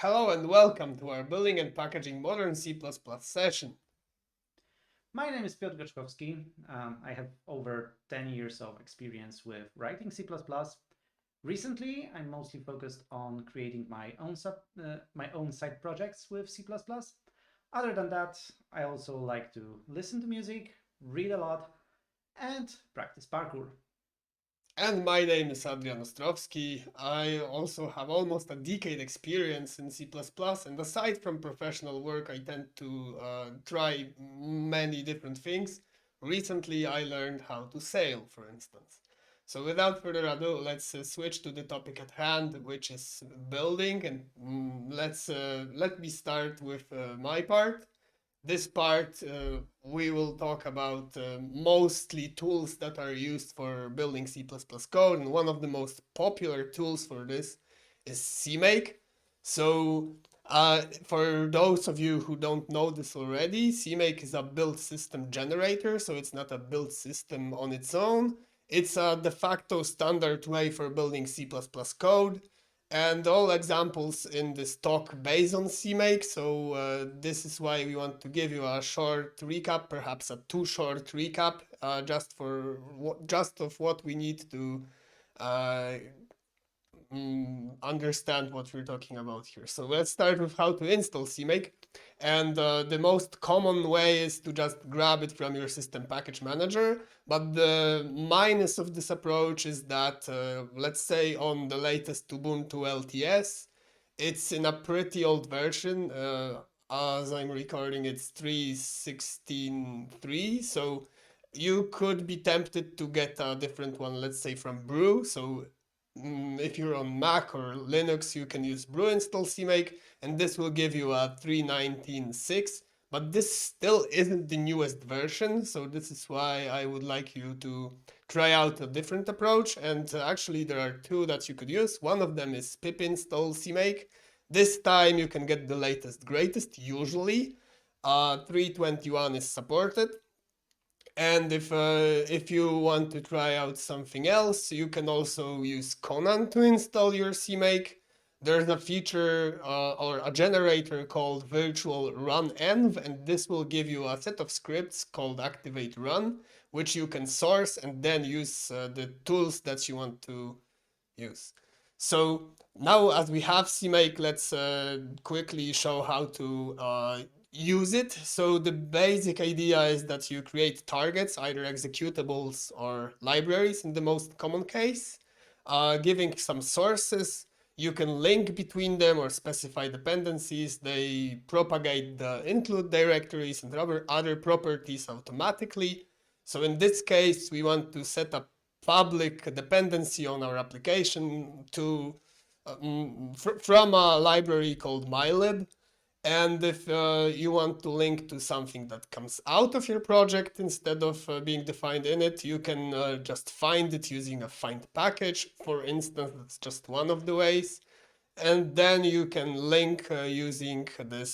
Hello and welcome to our Building and Packaging Modern C++ session. My name is Piotr Gaczkowski. I have over 10 years of experience with writing C++. Recently, I'm mostly focused on creating my own side projects with C++. Other than that, I also like to listen to music, read a lot, and practice parkour. And my name is Adrian Ostrowski. I also have almost a decade experience in C++, and aside from professional work, I tend to try many different things. Recently, I learned how to sail, for instance. So without further ado, let's switch to the topic at hand, which is building, and let me start with my part. This part, we will talk about mostly tools that are used for building C++ code, and one of the most popular tools for this is Cmake. So, for those of you who don't know this already, Cmake is a build system generator, so it's not a build system on its own. It's a de facto standard way for building C++ code. And all examples in this talk based on Cmake, so this is why we want to give you a short recap, perhaps a too short recap, just of what we need to uh, understand what we're talking about here. So let's start with how to install Cmake. And the most common way is to just grab it from your system package manager. But the minus of this approach is that, let's say on the latest Ubuntu LTS, it's in a pretty old version. As I'm recording, it's 3.16.3. So you could be tempted to get a different one, let's say from Brew. So if you're on Mac or Linux, you can use brew install cmake, and this will give you a 3.19.6. But this still isn't the newest version, so this is why I would like you to try out a different approach. And actually, there are two that you could use. One of them is Pip Install Cmake. This time you can get the latest, greatest, usually. 3.21 is supported. And if you want to try out something else, you can also use Conan to install your Cmake. There's a feature or a generator called virtual run env, and this will give you a set of scripts called activate run, which you can source and then use the tools that you want to use. So now as we have Cmake, let's quickly show how to use it. So the basic idea is that you create targets, either executables or libraries in the most common case, giving some sources. You can link between them or specify dependencies. They propagate the include directories and other properties automatically. So in this case, we want to set up public dependency on our application to from a library called mylib. And if you want to link to something that comes out of your project instead of being defined in it, you can just find it using a find package. For instance, that's just one of the ways. And then you can link using the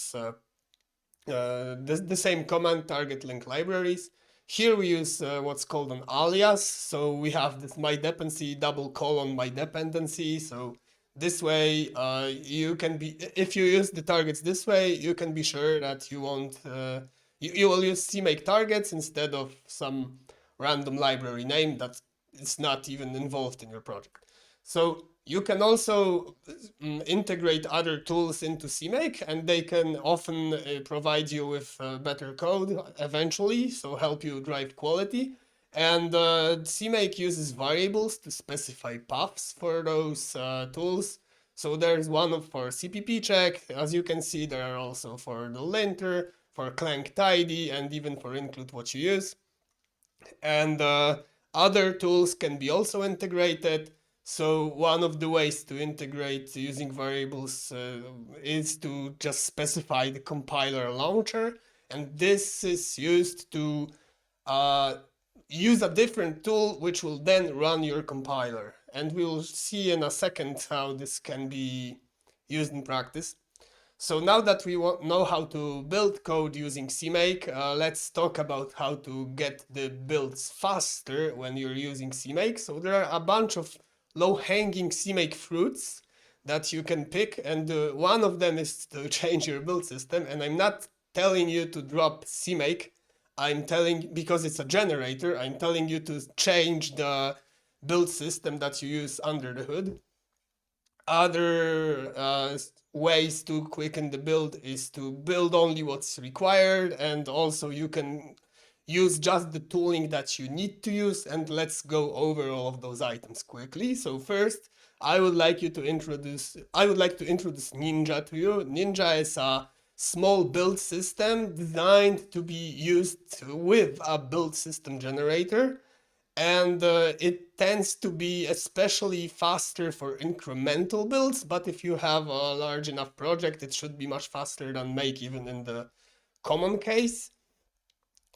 same command, target link libraries. Here we use what's called an alias. So we have this my dependency double colon my dependency. So this way you can be, if you use the targets this way, you can be sure that you won't, you will use cmake targets instead of some random library name that is not even involved in your project. So you can also integrate other tools into Cmake, and they can often provide you with better code eventually, so help you drive quality. And Cmake uses variables to specify paths for those tools. So there's one for CPP check. As you can see, there are also for the linter, for clang tidy, and even for include what you use. And other tools can be also integrated. So one of the ways to integrate using variables is to just specify the compiler launcher. And this is used to use a different tool which will then run your compiler. And we'll see in a second how this can be used in practice. So now that we know how to build code using Cmake, let's talk about how to get the builds faster when you're using Cmake. So there are a bunch of low-hanging Cmake fruits that you can pick, and one of them is to change your build system. And I'm not telling you to drop Cmake. I'm telling, because it's a generator, I'm telling you to change the build system that you use under the hood. Other ways to quicken the build is to build only what's required, and also you can use just the tooling that you need to use. And let's go over all of those items quickly. So first, I would like to introduce Ninja to you. Ninja is a small build system designed to be used with a build system generator. And it tends to be especially faster for incremental builds, but if you have a large enough project, it should be much faster than Make, even in the common case.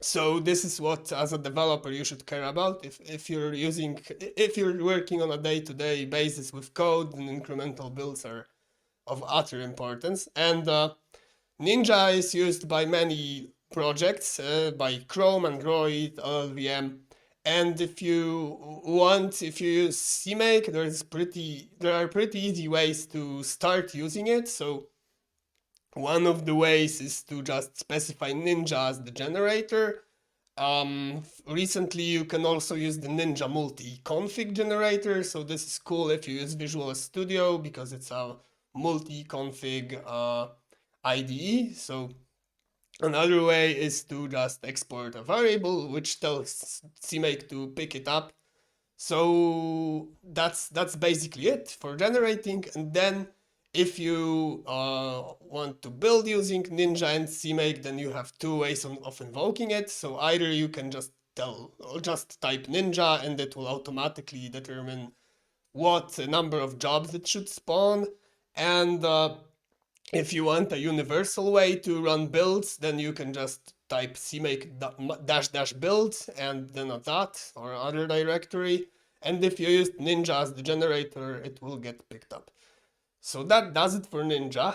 So this is what, as a developer, you should care about. If you're working on a day-to-day basis with code, then incremental builds are of utter importance. And Ninja is used by many projects, by Chrome, Android, LLVM. And if you use Cmake, there are pretty easy ways to start using it. So one of the ways is to just specify Ninja as the generator. Recently, you can also use the Ninja multi-config generator. So this is cool if you use Visual Studio, because it's a multi-config IDE. So another way is to just export a variable which tells Cmake to pick it up. So that's basically it for generating. And then if you want to build using Ninja and Cmake, then you have two ways of invoking it. So either you can just type Ninja and it will automatically determine what number of jobs it should spawn. And if you want a universal way to run builds, then you can just type cmake --build and then a dot or other directory. And if you use Ninja as the generator, it will get picked up. So that does it for Ninja.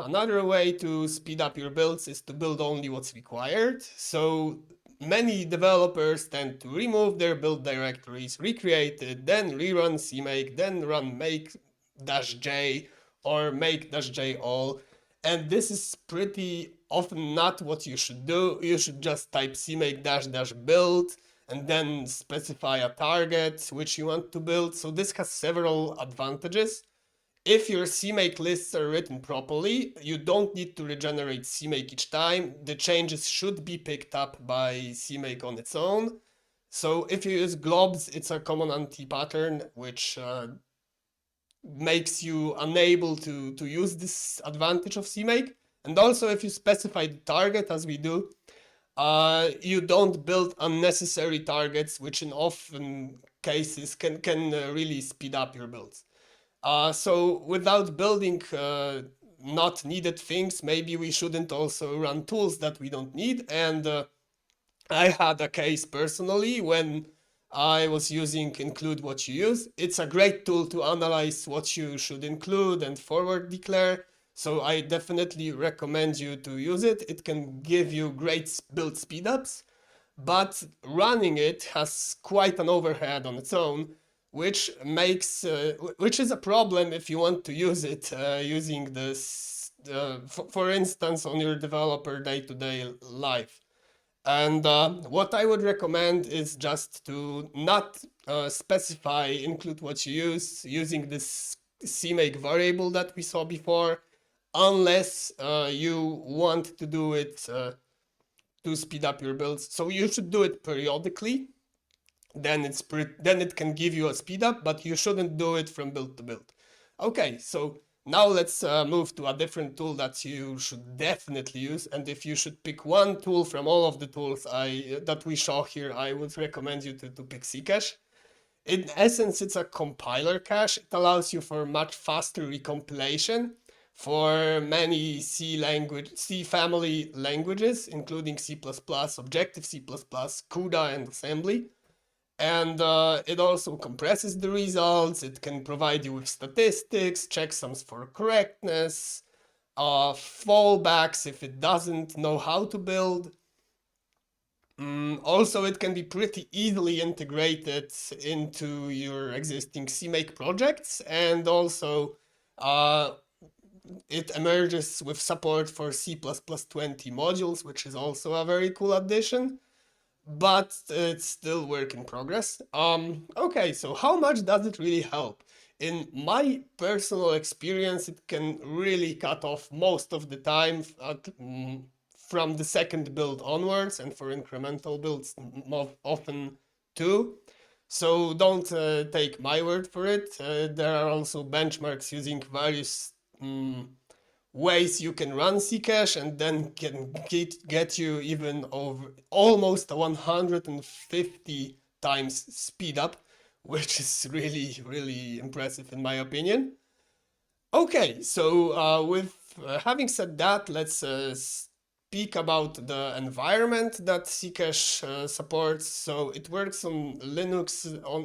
Another way to speed up your builds is to build only what's required. So many developers tend to remove their build directories, recreate it, then rerun cmake, then run make-j or make-j all. And this is pretty often not what you should do. You should just type cmake --build and then specify a target which you want to build. So this has several advantages. If your cmake lists are written properly, you don't need to regenerate cmake each time. The changes should be picked up by cmake on its own. So if you use globs, it's a common anti-pattern which makes you unable to use this advantage of cmake. And also, if you specify the target, as we do, you don't build unnecessary targets, which in often cases can really speed up your builds. So without building not needed things, maybe we shouldn't also run tools that we don't need. And I had a case personally when I was using include what you use. It's a great tool to analyze what you should include and forward declare. So I definitely recommend you to use it. It can give you great build speedups, but running it has quite an overhead on its own, which is a problem if you want to use it using this, for instance, on your developer day-to-day life. And what I would recommend is just to not specify include what you use using this cmake variable that we saw before, unless you want to do it to speed up your builds. So you should do it periodically. Then it can give you a speed up, but you shouldn't do it from build to build. Okay, so now let's move to a different tool that you should definitely use. And if you should pick one tool from all of the tools that we saw here, I would recommend you to pick Ccache. In essence, it's a compiler cache. It allows you for much faster recompilation for many C family languages, including C++, Objective-C++, CUDA, and assembly. And it also compresses the results. It can provide you with statistics, checksums for correctness, fallbacks if it doesn't know how to build. Also, it can be pretty easily integrated into your existing CMake projects, and also It emerges with support for C++20 modules, which is also a very cool addition, but it's still work in progress. Okay, so how much does it really help? In my personal experience, it can really cut off most of the time from the second build onwards, and for incremental builds often too. So don't take my word for it. There are also benchmarks using various ways you can run Ccache, and then can get you even over almost 150 times speed up, which is really impressive in my opinion. Okay, so with having said that, let's speak about the environment that Ccache supports. So it works on Linux,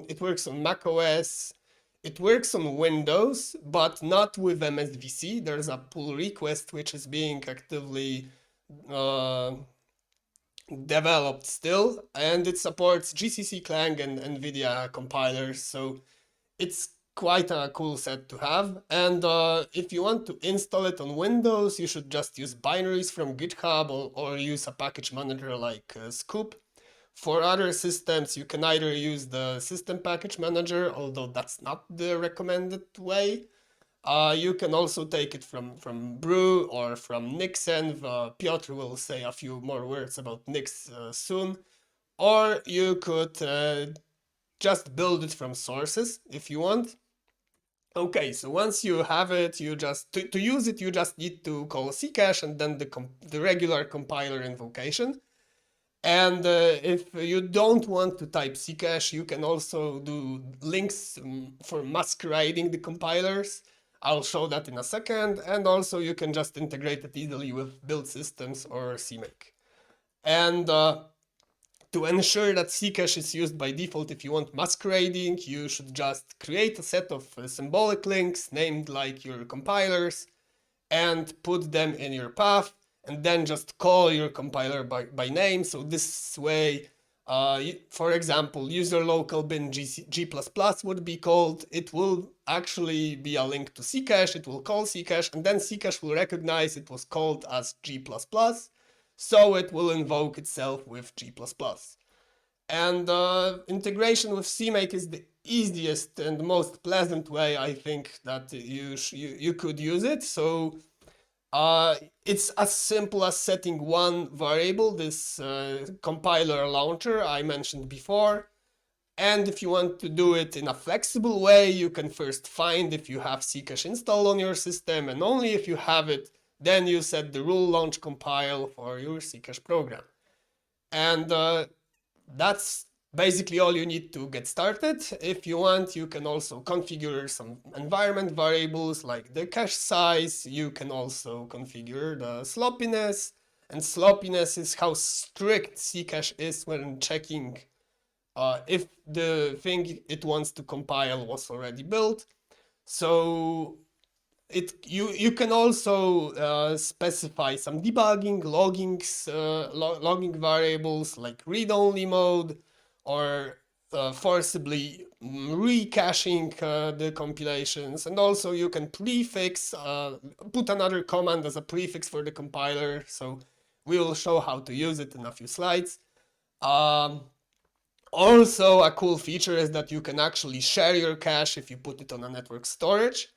it works on macOS, it works on Windows, but not with MSVC. There's a pull request which is being actively uh, developed still, and it supports GCC, Clang, and NVIDIA compilers. So it's quite a cool set to have. And if you want to install it on Windows, you should just use binaries from GitHub or use a package manager like Cpuc. For other systems, you can either use the system package manager, although that's not the recommended way. You can also take it from Brew or from Nyx. Piotr will say a few more words about Nyx soon. Or you could just build it from sources if you want. Okay, so once you have it, you just, to use it, you just need to call Ccache and then the regular compiler invocation. And if you don't want to type Ccache, you can also do links for masquerading the compilers. I'll show that in a second. And also you can just integrate it easily with build systems or Cmake. And to ensure that Ccache is used by default, if you want masquerading, you should just create a set of symbolic links named like your compilers and put them in your path, and then just call your compiler by name. So this way, for example, user local bin G++ would be called. It will actually be a link to Ccache. It will call Ccache, and then Ccache will recognize it was called as G++. So it will invoke itself with G++. And integration with Cmake is the easiest and most pleasant way, I think, that you could use it. So it's as simple as setting one variable, this compiler launcher I mentioned before. And if you want to do it in a flexible way, you can first find if you have Ccache installed on your system, and only if you have it, then you set the rule launch compile for your Ccache program. And that's basically all you need to get started. If you want, you can also configure some environment variables like the cache size. You can also configure the sloppiness. And sloppiness is how strict Ccache is when checking if the thing it wants to compile was already built. So you can also specify some debugging, logging variables like read-only mode, or forcibly recaching the compilations. And also you can prefix, put another command as a prefix for the compiler. So we will show how to use it in a few slides. Also, a cool feature is that you can actually share your cache if you put it on a network storage.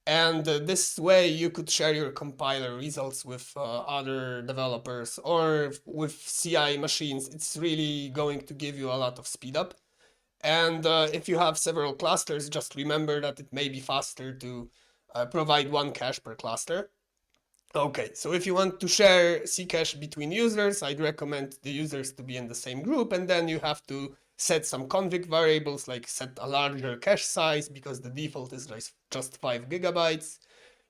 And this way you could share your compiler results with other developers or with CI machines. It's really going to give you a lot of speed up. And if you have several clusters, just remember that it may be faster to provide one cache per cluster. Okay, so if you want to share Ccache between users, I'd recommend the users to be in the same group, and then you have to set some config variables, like set a larger cache size because the default is just 5 gigabytes.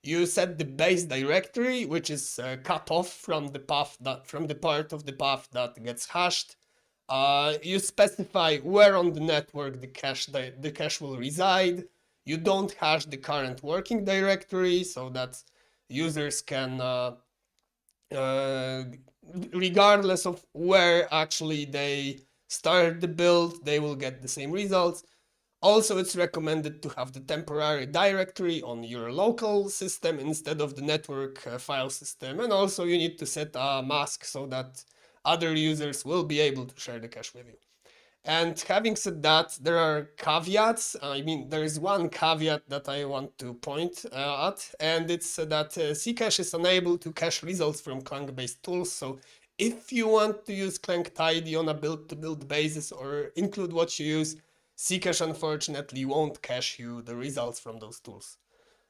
You set the base directory, which is cut off from the path from the part of the path that gets hashed. You specify where on the network the cache will reside. You don't hash the current working directory, so that users can, regardless of where actually they start the build, they will get the same results. Also, it's recommended to have the temporary directory on your local system instead of the network file system. And also you need to set a mask so that other users will be able to share the cache with you. And having said that, there are caveats. I mean, there is one caveat that I want to point at, and it's that Ccache is unable to cache results from Clang-based tools. So if you want to use Clang Tidy on a build-to-build basis or include what you use, Ccache unfortunately won't cache you the results from those tools.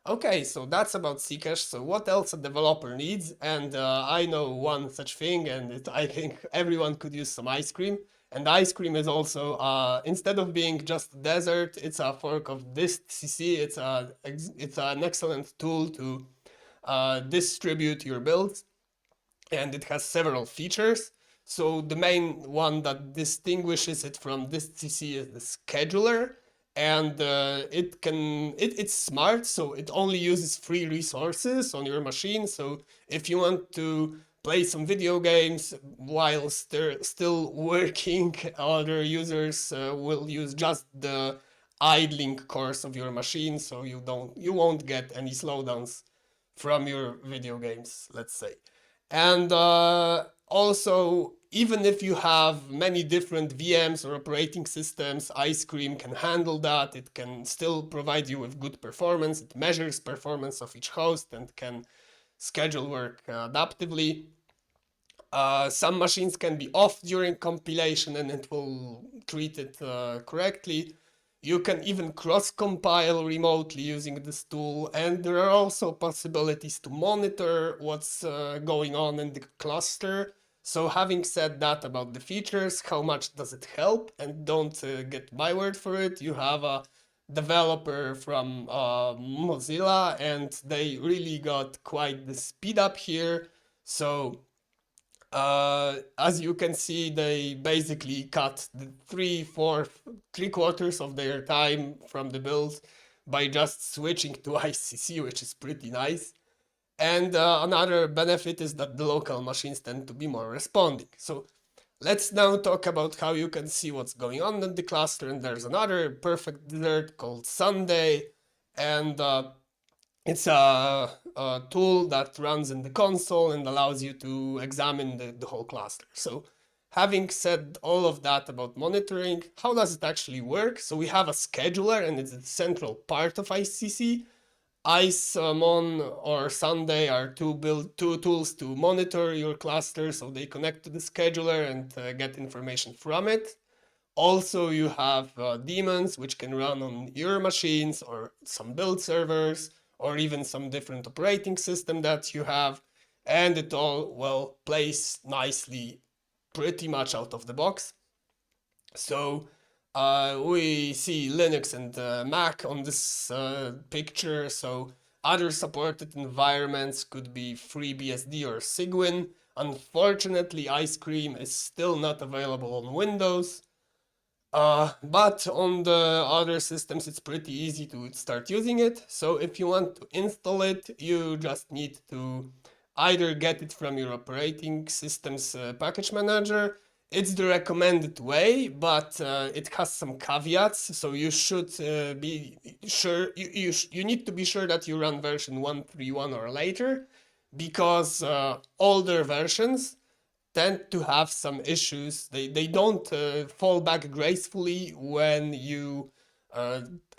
Okay, so that's about Ccache. So what else a developer needs? And I know one such thing, and I think everyone could use some ice cream. And ice cream is also, instead of being just desert, it's a fork of dist.cc. It's an excellent tool to distribute your builds, and it has several features. So the main one that distinguishes it from dist.cc is the scheduler, and it's smart, so it only uses free resources on your machine. So if you want to play some video games while still working, other users will use just the idling course of your machine, so you won't get any slowdowns from your video games, let's say. And also, even if you have many different VMs or operating systems, Ice Cream can handle that. It can still provide you with good performance. It measures performance of each host and can schedule work adaptively. Some machines can be off during compilation and it will treat it correctly. You can even cross-compile remotely using this tool, and there are also possibilities to monitor what's going on in the cluster. So having said that about the features, how much does it help? And don't get my word for it. You have a developer from Mozilla, and they really got quite the speed up here. So as you can see, they basically cut the three quarters of their time from the build by just switching to ICC, which is pretty nice. And another benefit is that the local machines tend to be more responding. So let's now talk about how you can see what's going on in the cluster. And there's another perfect dessert called Sunday, and it's a tool that runs in the console and allows you to examine the whole cluster. So having said all of that about monitoring, how does it actually work? So we have a scheduler, and it's a central part of ICC. IceMon or Sunday are two tools to monitor your cluster, so they connect to the scheduler and get information from it. Also, you have daemons, which can run on your machines or some build servers, or even some different operating system that you have, and it all, well, plays nicely pretty much out of the box. So we see Linux and Mac on this picture. So other supported environments could be FreeBSD or Cygwin. Unfortunately, Ice Cream is still not available on Windows. But on the other systems, it's pretty easy to start using it. So if you want to install it, you just need to either get it from your operating system's package manager. It's the recommended way, but it has some caveats. So you should be sure, you need to be sure that you run version 1.3.1 or later, because older versions tend to have some issues. They don't fall back gracefully when you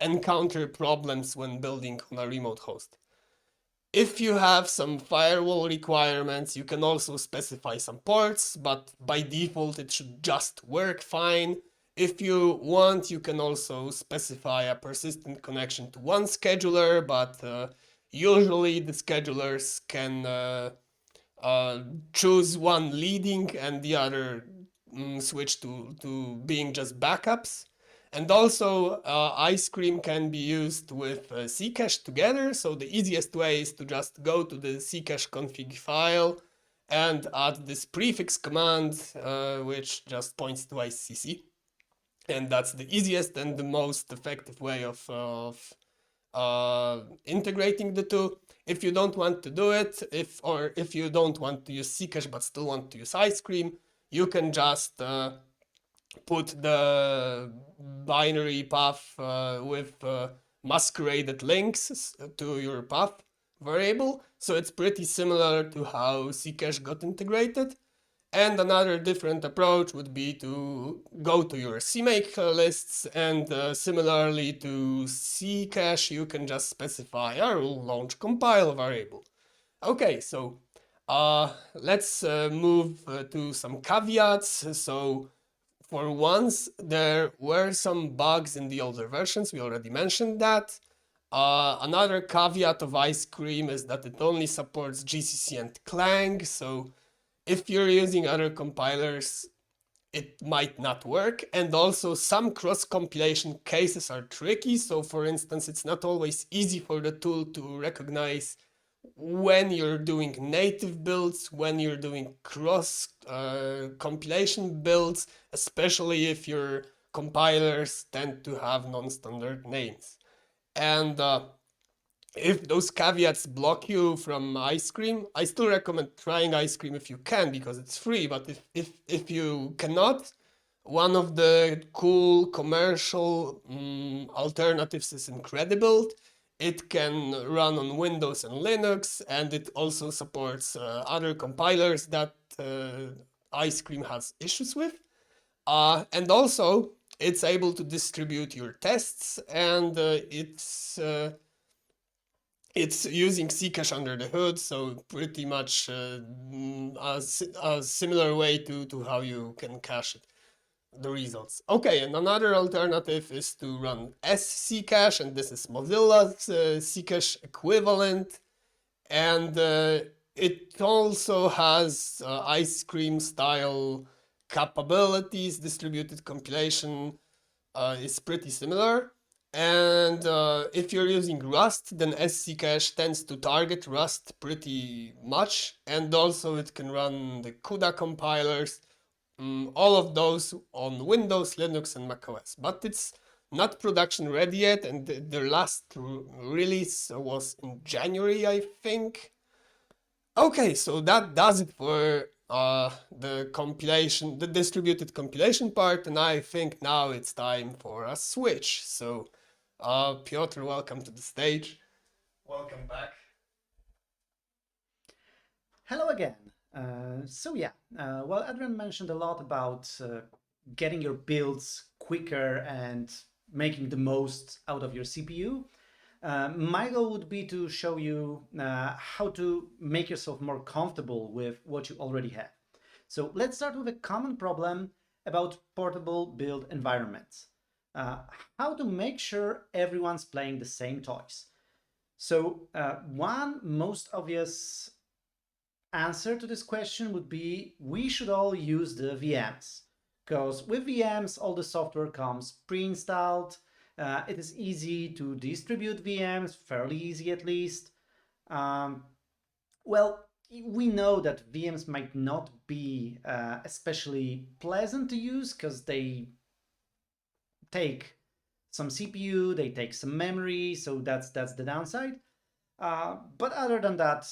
encounter problems when building on a remote host. If you have some firewall requirements, you can also specify some ports, but by default it should just work fine. If you want, you can also specify a persistent connection to one scheduler, but usually the schedulers can choose one leading and the other switch to being just backups. And also Ice Cream can be used with Ccache together. So the easiest way is to just go to the Ccache config file and add this prefix command, which just points to ICC. And that's the easiest and the most effective way of integrating the two. If you don't want to do it, if you don't want to use Ccache but still want to use Ice Cream, you can just put the binary path with masqueraded links to your path variable. So it's pretty similar to how Ccache got integrated. And another different approach would be to go to your Cmake lists, and similarly to Ccache, you can just specify a launch compile variable. Okay, so let's move to some caveats. So for once, there were some bugs in the older versions, we already mentioned that. Another caveat of Ice Cream is that it only supports GCC and Clang, so if you're using other compilers, it might not work. And also some cross-compilation cases are tricky, so for instance, it's not always easy for the tool to recognize when you're doing native builds, when you're doing cross compilation builds, especially if your compilers tend to have non-standard names. And if those caveats block you from Ice Cream, I still recommend trying Ice Cream if you can, because it's free. But if you cannot, one of the cool commercial alternatives is Incredible. It can run on Windows and Linux, and it also supports other compilers that Ice Cream has issues with. And also, it's able to distribute your tests, and it's using Ccache under the hood, so pretty much a similar way to how you can cache it, the results. Okay, and another alternative is to run sccache, and this is Mozilla's Ccache equivalent, and it also has Ice Cream style capabilities. Distributed compilation is pretty similar. And if you're using Rust, then sccache tends to target Rust pretty much, and also it can run the CUDA compilers, all of those on Windows, Linux, and macOS. But it's not production ready yet, and their last release was in January, I think. Okay, so that does it for the compilation, the distributed compilation part, and I think now it's time for a switch. So, Piotr, welcome to the stage. Welcome back. Hello again. Well, Adrian mentioned a lot about getting your builds quicker and making the most out of your CPU. My goal would be to show you how to make yourself more comfortable with what you already have. So let's start with a common problem about portable build environments. How to make sure everyone's playing the same toys. So one most obvious answer to this question would be we should all use the VMs, because with VMs all the software comes pre-installed. It is easy to distribute VMs, fairly easy at least. Well, we know that VMs might not be especially pleasant to use because they take some CPU, they take some memory, so that's the downside. But other than that,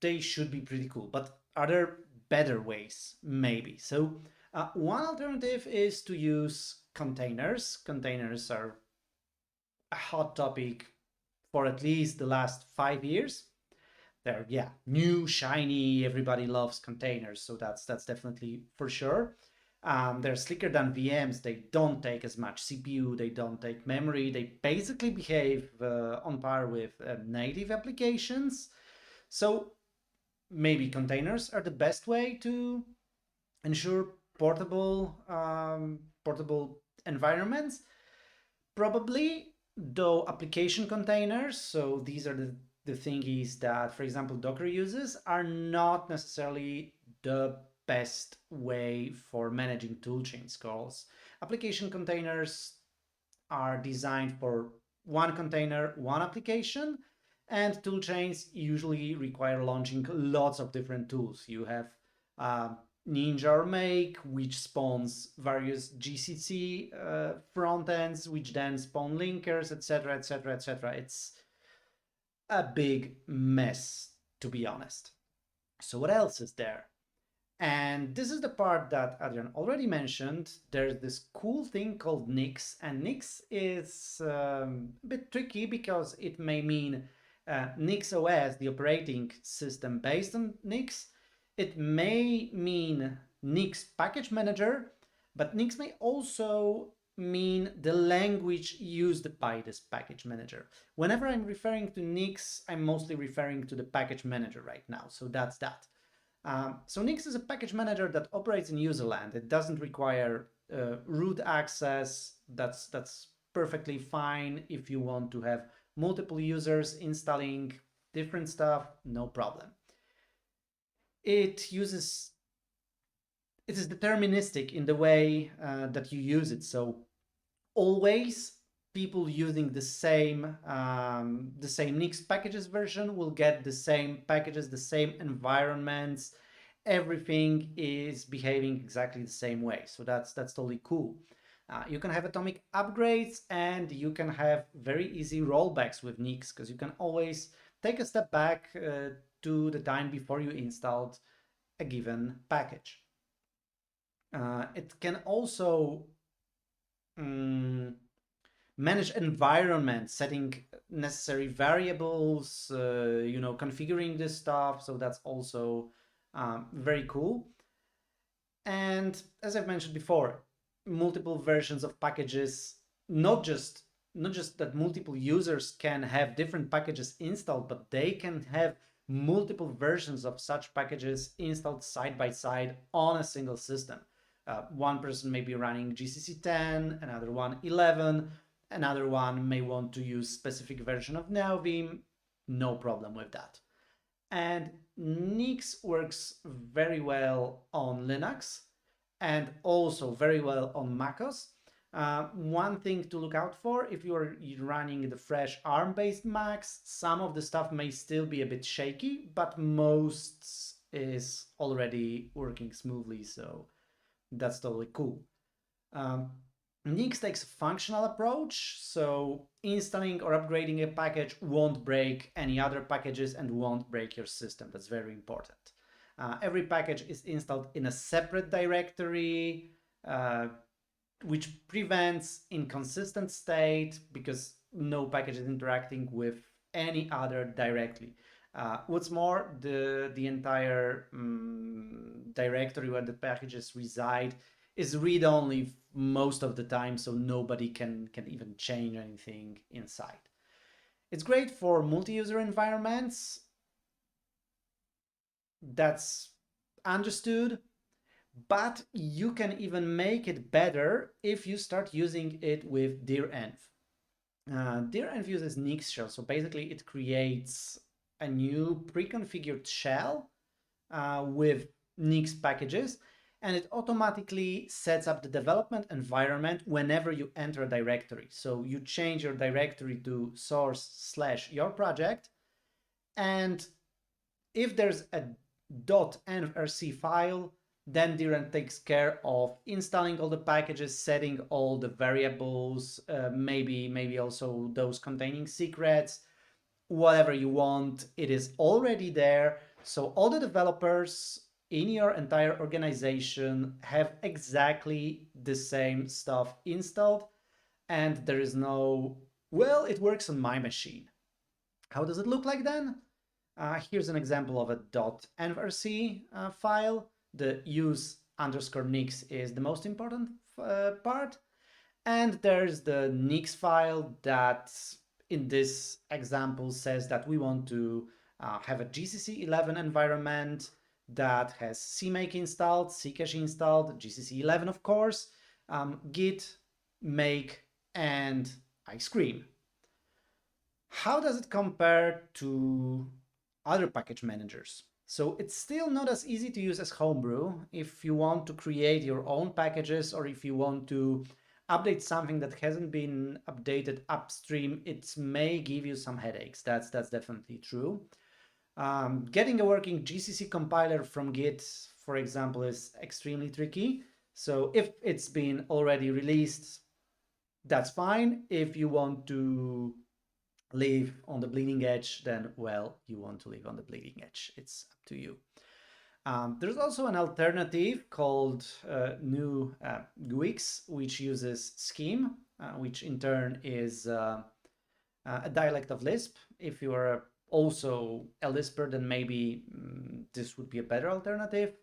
they should be pretty cool. But are there better ways? Maybe. So one alternative is to use containers. Containers are a hot topic for at least the last 5 years. They're new, shiny. Everybody loves containers, so that's definitely for sure. They're slicker than VMs. They don't take as much CPU. They don't take memory. They basically behave on par with native applications. So maybe containers are the best way to ensure portable environments. Probably, though, application containers, so these are the thingies that, for example, Docker uses, are not necessarily the best way for managing toolchains calls. Application containers are designed for one container, one application, and toolchains usually require launching lots of different tools. You have Ninja or Make, which spawns various GCC front ends, which then spawn linkers, etc., etc., etc. It's a big mess, to be honest. So what else is there? And this is the part that Adrian already mentioned. There's this cool thing called Nyx, and Nyx is a bit tricky because it may mean Nyx OS, the operating system based on Nyx. It may mean Nyx package manager, but Nyx may also mean the language used by this package manager. Whenever I'm referring to Nyx, I'm mostly referring to the package manager right now, so that's that. So Nyx is a package manager that operates in userland. It doesn't require root access. That's perfectly fine if you want to have multiple users installing different stuff, no problem. It is deterministic in the way that you use it. So always people using the same Nyx packages version will get the same packages, the same environments. Everything is behaving exactly the same way. So that's totally cool. You can have atomic upgrades and you can have very easy rollbacks with Nyx because you can always take a step back to the time before you installed a given package. It can also manage environment, setting necessary variables, configuring this stuff. So that's also very cool. And as I've mentioned before, multiple versions of packages, not just that multiple users can have different packages installed, but they can have multiple versions of such packages installed side by side on a single system. One person may be running GCC 10, another one 11, another one may want to use specific version of NeoVim, no problem with that. And Nyx works very well on Linux and also very well on macOS. One thing to look out for, if you're running the fresh ARM-based Macs, some of the stuff may still be a bit shaky, but most is already working smoothly, so that's totally cool. Nyx takes a functional approach, so installing or upgrading a package won't break any other packages and won't break your system. That's very important. Every package is installed in a separate directory, which prevents inconsistent state because no package is interacting with any other directly. What's more, the entire directory where the packages reside is read-only most of the time, so nobody can even change anything inside. It's great for multi-user environments. That's understood, but you can even make it better if you start using it with direnv. Direnv uses Nyx Shell, so basically it creates a new pre-configured shell with Nyx packages, and it automatically sets up the development environment whenever you enter a directory. So you change your directory to source/your project, and if there's a .envrc file, then direnv takes care of installing all the packages, setting all the variables, maybe also those containing secrets, whatever you want. It is already there. So all the developers in your entire organization have exactly the same stuff installed, and there is no, well, it works on my machine. How does it look like then? Here's an example of a .envrc file. The use_Nyx is the most important part. And there's the Nyx file that in this example says that we want to have a GCC 11 environment that has Cmake installed, Ccache installed, GCC 11 of course, Git, make, and ice cream. How does it compare to other package managers? So it's still not as easy to use as Homebrew. If you want to create your own packages or if you want to update something that hasn't been updated upstream, it may give you some headaches. That's definitely true. Getting a working GCC compiler from Git, for example, is extremely tricky. So if it's been already released, that's fine. If you want to live on the bleeding edge, then, well, you want to live on the bleeding edge. It's up to you. There's also an alternative called new Guix, which uses Scheme, which in turn is a dialect of Lisp. If you are also a Lisper, then maybe this would be a better alternative.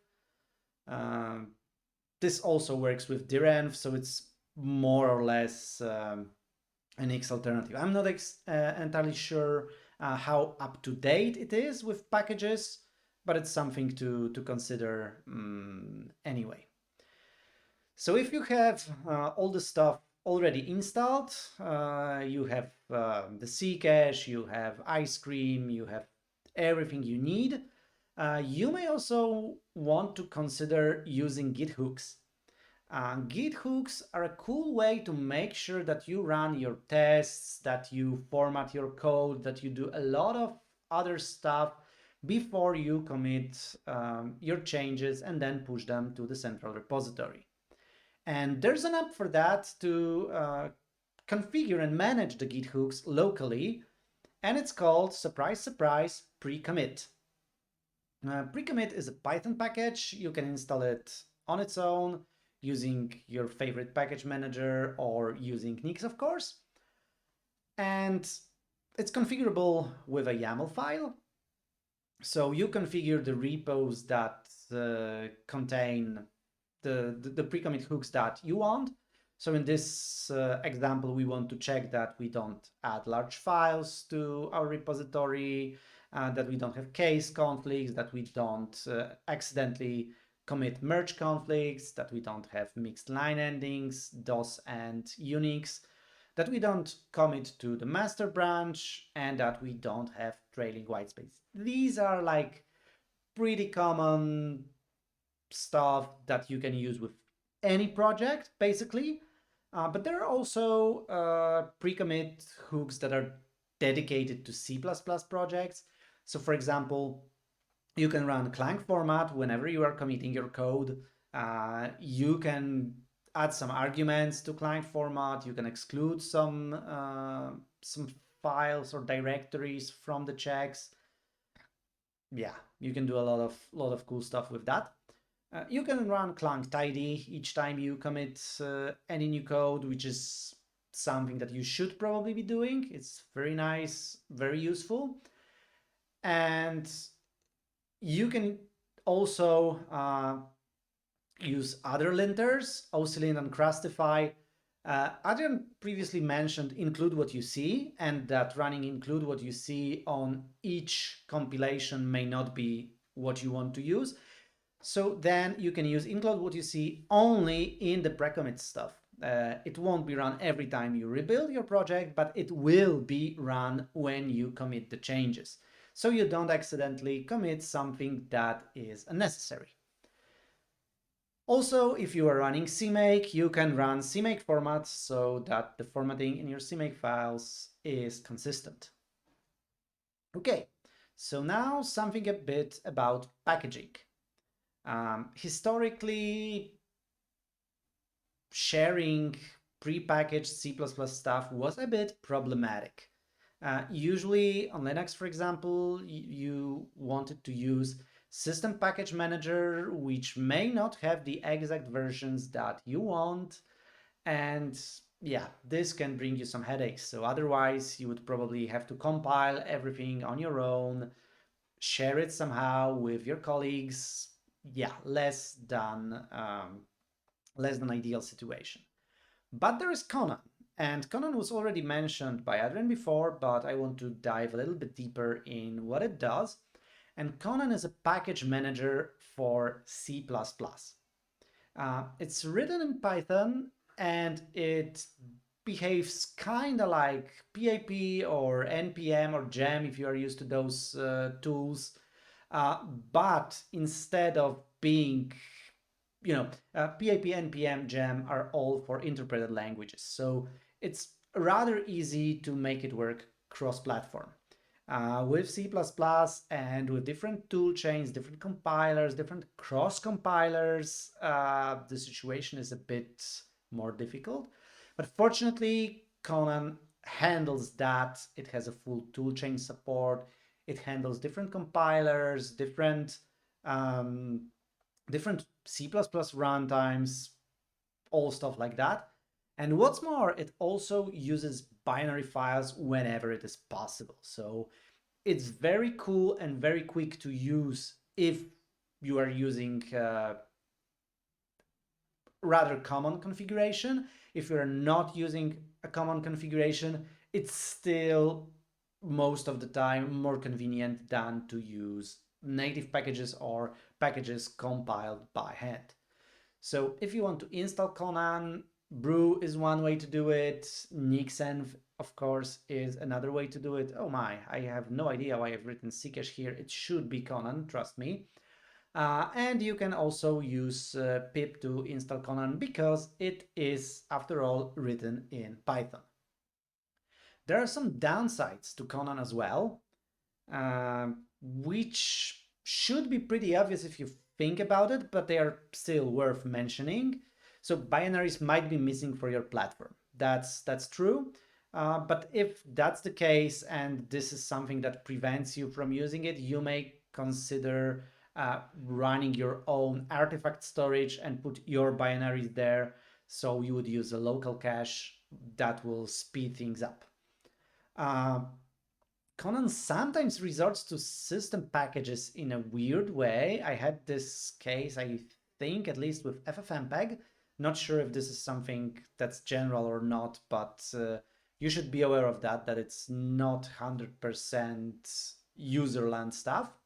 This also works with direnv, so it's more or less an Nyx alternative. I'm not entirely sure how up to date it is with packages, but it's something to consider anyway. So if you have all the stuff already installed, you have the Ccache, you have ice cream, you have everything you need, you may also want to consider using Git Hooks. Git Hooks are a cool way to make sure that you run your tests, that you format your code, that you do a lot of other stuff before you commit your changes and then push them to the central repository. And there's an app for that to configure and manage the Git hooks locally, and it's called, surprise, surprise, pre-commit. Pre-commit is a Python package. You can install it on its own using your favorite package manager or using Nyx, of course. And it's configurable with a YAML file. So you configure the repos that contain the pre-commit hooks that you want. So in this example, we want to check that we don't add large files to our repository, that we don't have case conflicts, that we don't accidentally commit merge conflicts, that we don't have mixed line endings, DOS and Unix, that we don't commit to the master branch, and that we don't have trailing whitespace. These are like pretty common stuff that you can use with any project, basically. But there are also pre-commit hooks that are dedicated to C++ projects. So for example, you can run Clang format whenever you are committing your code. You can add some arguments to Clang format. You can exclude some files or directories from the checks. Yeah, you can do a lot of cool stuff with that. You can run Clang tidy each time you commit any new code, which is something that you should probably be doing. It's very nice, very useful. And you can also use other linters, Oscillin and Crustify. Adrian previously mentioned include what you see, and that running include what you see on each compilation may not be what you want to use. So then you can use include what you see only in the pre-commit stuff. It won't be run every time you rebuild your project, but it will be run when you commit the changes. So you don't accidentally commit something that is unnecessary. Also, if you are running Cmake, you can run Cmake format so that the formatting in your Cmake files is consistent. Okay, so now something a bit about packaging. Historically, sharing prepackaged C++ stuff was a bit problematic. Usually on Linux, for example, you wanted to use System Package Manager, which may not have the exact versions that you want. And yeah, this can bring you some headaches. So otherwise, you would probably have to compile everything on your own, share it somehow with your colleagues. Yeah, less than ideal situation. But there is Conan, and Conan was already mentioned by Adrian before, but I want to dive a little bit deeper in what it does. And Conan is a package manager for C++. It's written in Python, and it behaves kind of like PAP or NPM or Gem if you are used to those tools. But instead of being, PAP, NPM, Gem are all for interpreted languages. So it's rather easy to make it work cross-platform. With C++ and with different tool chains, different compilers, different cross-compilers, the situation is a bit more difficult. But fortunately, Conan handles that. It has a full toolchain support. It handles different compilers, different different C++ runtimes, all stuff like that. And what's more, it also uses binary files whenever it is possible. So it's very cool and very quick to use if you are using rather common configuration. If you're not using a common configuration, it's still most of the time more convenient than to use native packages or packages compiled by hand. So if you want to install Conan, Brew is one way to do it. Nyx, of course, is another way to do it. Oh my, I have no idea why I've written Ccache here. It should be Conan, trust me. And you can also use pip to install Conan because it is, after all, written in Python. There are some downsides to Conan as well, which should be pretty obvious if you think about it, but they are still worth mentioning. So binaries might be missing for your platform. That's true. But if that's the case and this is something that prevents you from using it, you may consider running your own artifact storage and put your binaries there. So you would use a local cache that will speed things up. Conan sometimes resorts to system packages in a weird way. I had this case, I think, at least with ffmpeg. Not sure if this is something that's general or not, but you should be aware of that it's not 100% userland stuff.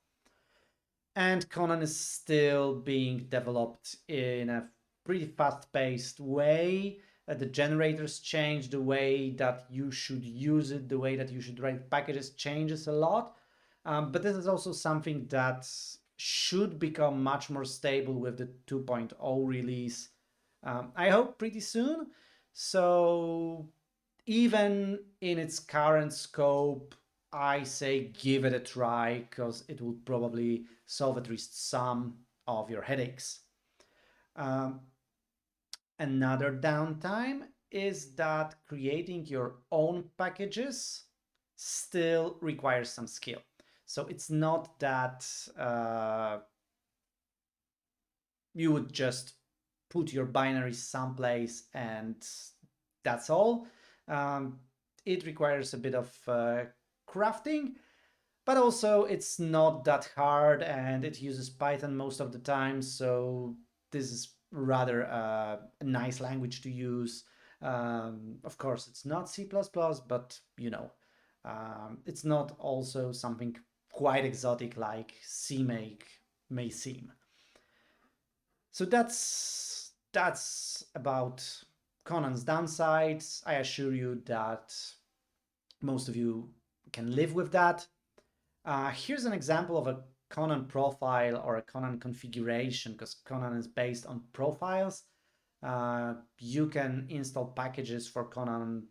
And Conan is still being developed in a pretty fast-paced way. The generators change, the way that you should use it, the way that you should write packages changes a lot. But this is also something that should become much more stable with the 2.0 release. I hope pretty soon. So even in its current scope, I say give it a try because it will probably solve at least some of your headaches. Another downtime is that creating your own packages still requires some skill. So it's not that you would just put your binaries someplace and that's all. It requires a bit of crafting, but also it's not that hard and it uses Python most of the time. So this is rather a nice language to use. Of course, it's not C++, but you know, it's not also something quite exotic like Cmake may seem. So that's about Conan's downsides. I assure you that most of you can live with that. Here's an example of a Conan profile or a Conan configuration, because Conan is based on profiles. You can install packages for Conan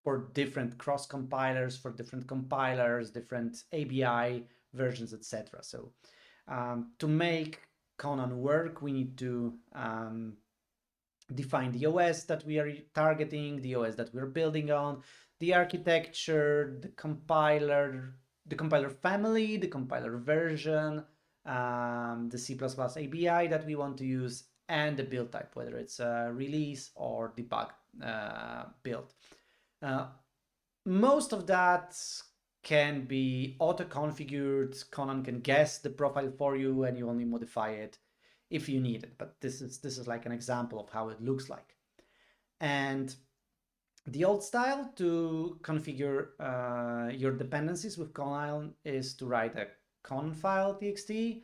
for different cross compilers, for different compilers, different ABI versions, etc. So to make Conan work, we need to define the OS that we are targeting, the OS that we're building on, the architecture, the compiler family, the compiler version, the C++ ABI that we want to use, and the build type, whether it's a release or debug build. Most of that can be auto-configured. Conan can guess the profile for you and you only modify it if you need it. But this is like an example of how it looks like. And the old style to configure your dependencies with Conan is to write a confile.txt,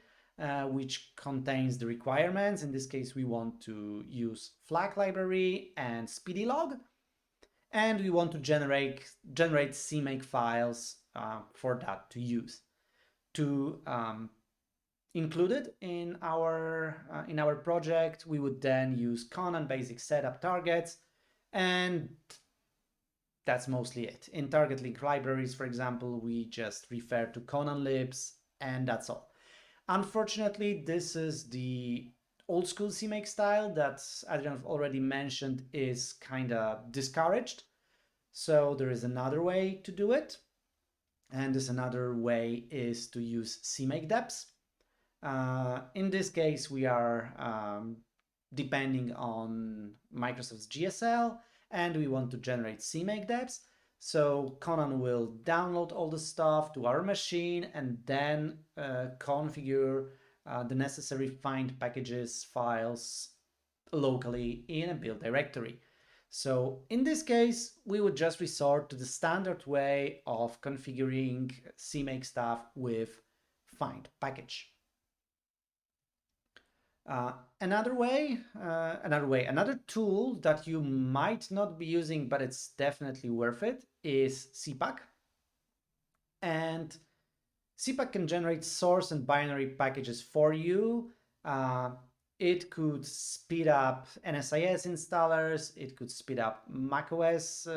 which contains the requirements. In this case, we want to use flag library and speedylog, and we want to generate Cmake files for that to use. To include it in our project, we would then use Conan basic setup targets, and that's mostly it. In target link libraries, for example, we just refer to Conan libs, and that's all. Unfortunately, this is the old school Cmake style that Adrian already mentioned is kind of discouraged. So there is another way to do it. And this another way is to use Cmake deps. In this case, we are depending on Microsoft's GSL, and we want to generate Cmake depths. So Conan will download all the stuff to our machine and then configure the necessary find packages files locally in a build directory. So in this case, we would just resort to the standard way of configuring Cmake stuff with find package. Another tool that you might not be using, but it's definitely worth it, is Cpuc. And Cpuc can generate source and binary packages for you. It could speed up NSIS installers. It could speed up macOS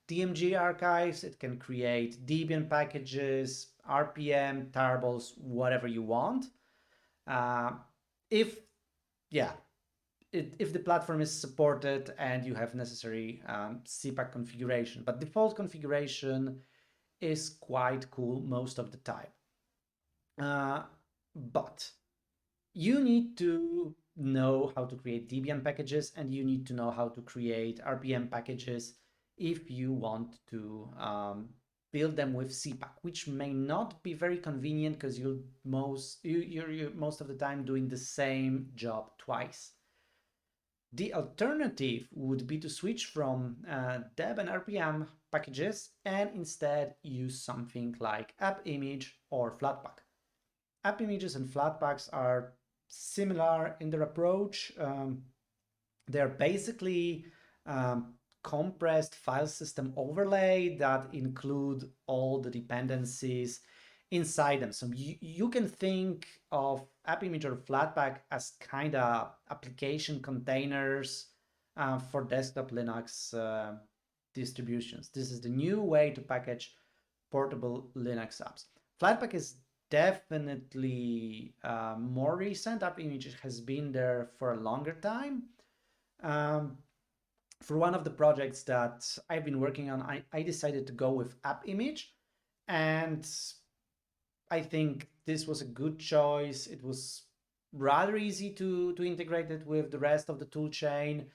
DMG archives. It can create Debian packages, RPM, tarballs, whatever you want. If the platform is supported and you have necessary Cpuc configuration, but default configuration is quite cool most of the time. But you need to know how to create Debian packages, and you need to know how to create RPM packages if you want to build them with Cpuc, which may not be very convenient because you're most of the time doing the same job twice. The alternative would be to switch from deb and RPM packages and instead use something like AppImage or Flatpak. AppImages and Flatpaks are similar in their approach. They're basically compressed file system overlay that include all the dependencies inside them. So you can think of AppImage or Flatpak as kind of application containers for desktop Linux distributions. This is the new way to package portable Linux apps. Flatpak is definitely more recent. AppImage has been there for a longer time. For one of the projects that I've been working on, I decided to go with AppImage, and I think this was a good choice. It was rather easy to integrate it with the rest of the toolchain.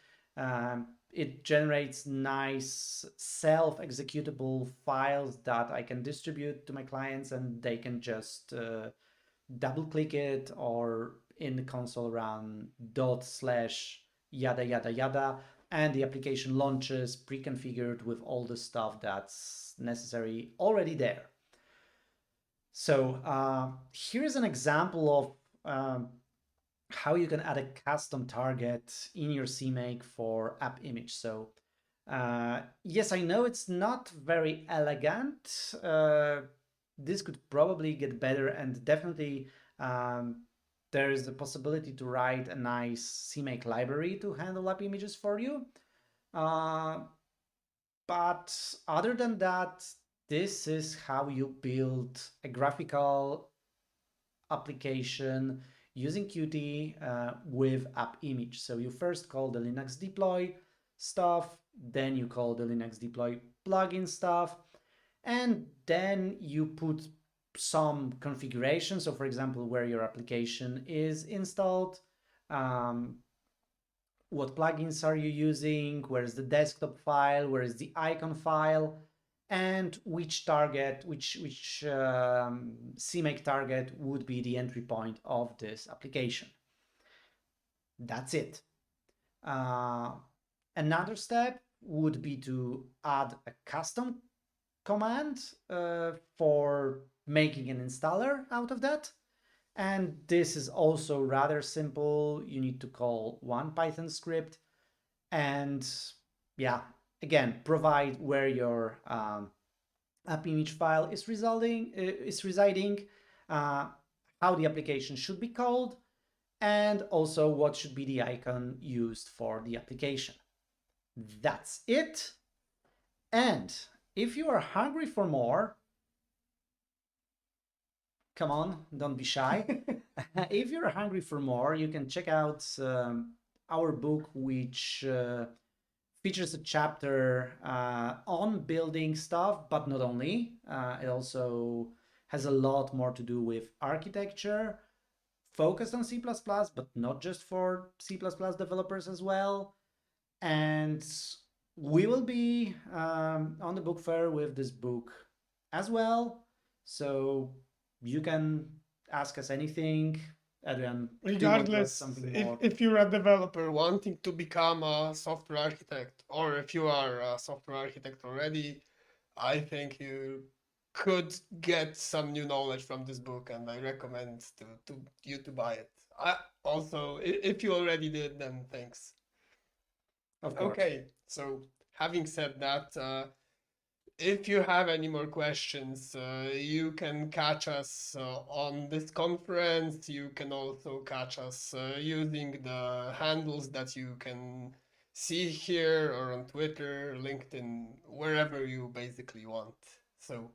It generates nice self-executable files that I can distribute to my clients, and they can just double-click it, or in the console run / yada yada yada, and the application launches pre-configured with all the stuff that's necessary already there. So here's an example of how you can add a custom target in your Cmake for AppImage. So yes, I know it's not very elegant. This could probably get better, and definitely there is the possibility to write a nice Cmake library to handle AppImages for you. But other than that, this is how you build a graphical application using Qt with AppImage. So you first call the Linux deploy stuff, then you call the Linux deploy plugin stuff, and then you put some configuration. So for example, where your application is installed, what plugins are you using, where is the desktop file, where is the icon file, and which target, which Cmake target would be the entry point of this application. That's it. Another step would be to add a custom command for making an installer out of that. And this is also rather simple. You need to call one Python script and again, provide where your AppImage file is residing, how the application should be called, and also what should be the icon used for the application. That's it. And if you are hungry for more, come on, don't be shy. If you're hungry for more, you can check out our book, which features a chapter on building stuff, but not only. It also has a lot more to do with architecture. focused on C++, but not just for C++ developers as well. And we will be on the book fair with this book as well. So you can ask us anything. Adrian, Regardless, something more? if you're a developer wanting to become a software architect, or if you are a software architect already, I think you could get some new knowledge from this book, and I recommend to you to buy it. Also, if you already did, then thanks. Of course. Okay, so having said that, if you have any more questions, you can catch us on this conference. You can also catch us using the handles that you can see here or on Twitter, LinkedIn, wherever you basically want. So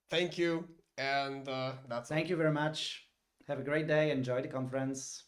thank you, and that's all. Thank you very much. Have a great day. Enjoy the conference.